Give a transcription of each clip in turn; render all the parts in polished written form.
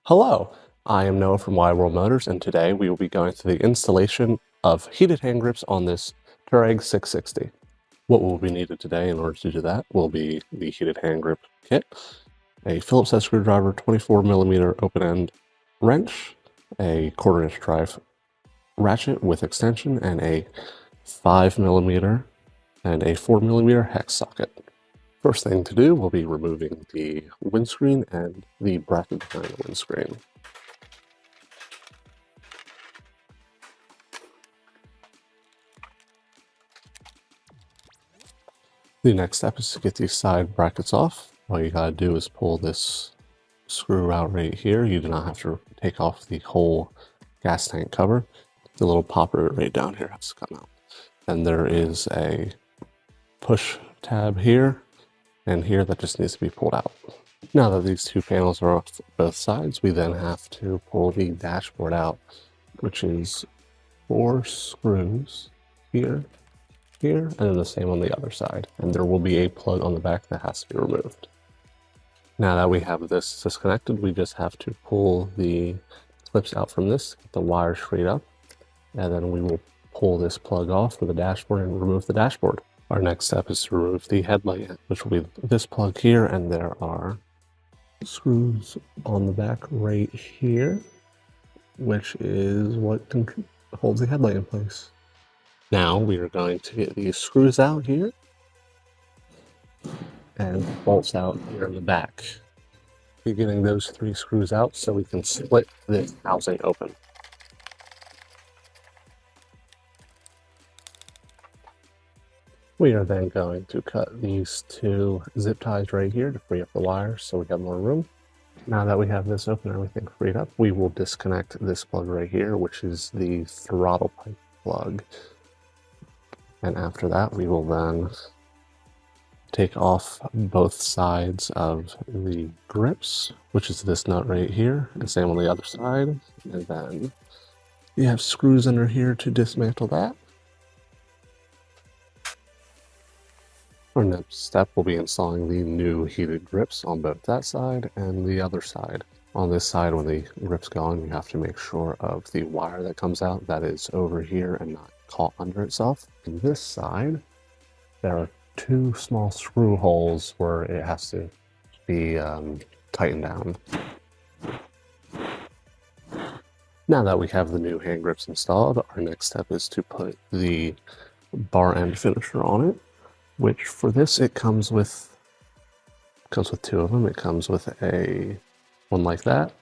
Hello, I am Noah from Wide World Motors, and today we will be going through the installation of heated hand grips on this Tuareg 660. What will be needed today in order to do that will be the heated hand grip kit, a Phillips head screwdriver, 24mm open-end wrench, a 1/4-inch drive ratchet with extension, and a 5mm and a 4mm hex socket. First thing to do will be removing the windscreen and the bracket behind the windscreen. The next step is to get these side brackets off. All you gotta do is pull this screw out right here. You do not have to take off the whole gas tank cover. The little popper right down here has to come out. Then there is a push tab here and here that just needs to be pulled out. Now that these two panels are off both sides, we then have to pull the dashboard out, which is 4 screws here, here, and then the same on the other side. And there will be a plug on the back that has to be removed. Now that we have this disconnected, we just have to pull the clips out from this, get the wire straight up, and then we will pull this plug off for the dashboard and remove the dashboard. Our next step is to remove the headlight, which will be this plug here, and there are screws on the back right here, which is what holds the headlight in place. Now we are going to get these screws out here and bolts out here in the back. We're getting those 3 screws out so we can split this housing open. We are then going to cut these 2 zip ties right here to free up the wires so we have more room. Now that we have this open and everything freed up, we will disconnect this plug right here, which is the throttle pipe plug. And after that, we will then take off both sides of the grips, which is this nut right here, and same on the other side. And then you have screws under here to dismantle that. Our next step will be installing the new heated grips on both that side and the other side. On this side, when the grips go on, you have to make sure of the wire that comes out that is over here and not caught under itself. On this side, there are 2 small screw holes where it has to be tightened down. Now that we have the new hand grips installed, our next step is to put the bar end finisher on it, which for this it comes with 2 of them. It comes with one like that,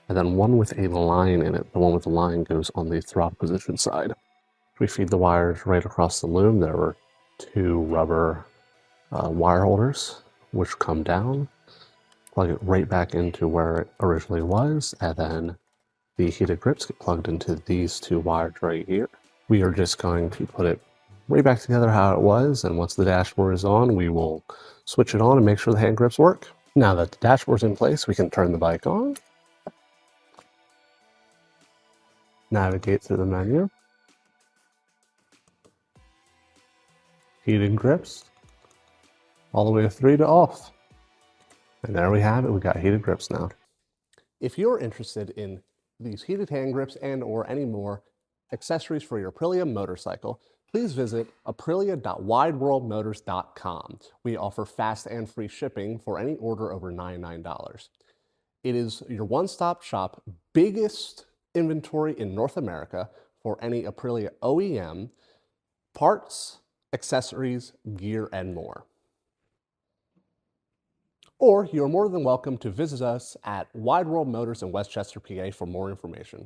and then one with a line in it. The one with the line goes on the throttle position side. We feed the wires right across the loom. There were 2 rubber wire holders which come down, plug it right back into where it originally was, and then the heated grips get plugged into these 2 wires right here. We are just going to put it right back together how it was, and once the dashboard is on, we will switch it on and make sure the hand grips work. Now that the dashboard's in place, we can turn the bike on, navigate through the menu, heated grips, all the way to 3 to off. And there we have it, we got heated grips now. If you're interested in these heated hand grips and or any more accessories for your Aprilia motorcycle, please visit aprilia.wideworldmotors.com. We offer fast and free shipping for any order over $99. It is your one-stop shop, biggest inventory in North America for any Aprilia OEM, parts, accessories, gear, and more. Or you're more than welcome to visit us at Wide World Motors in Westchester, PA for more information.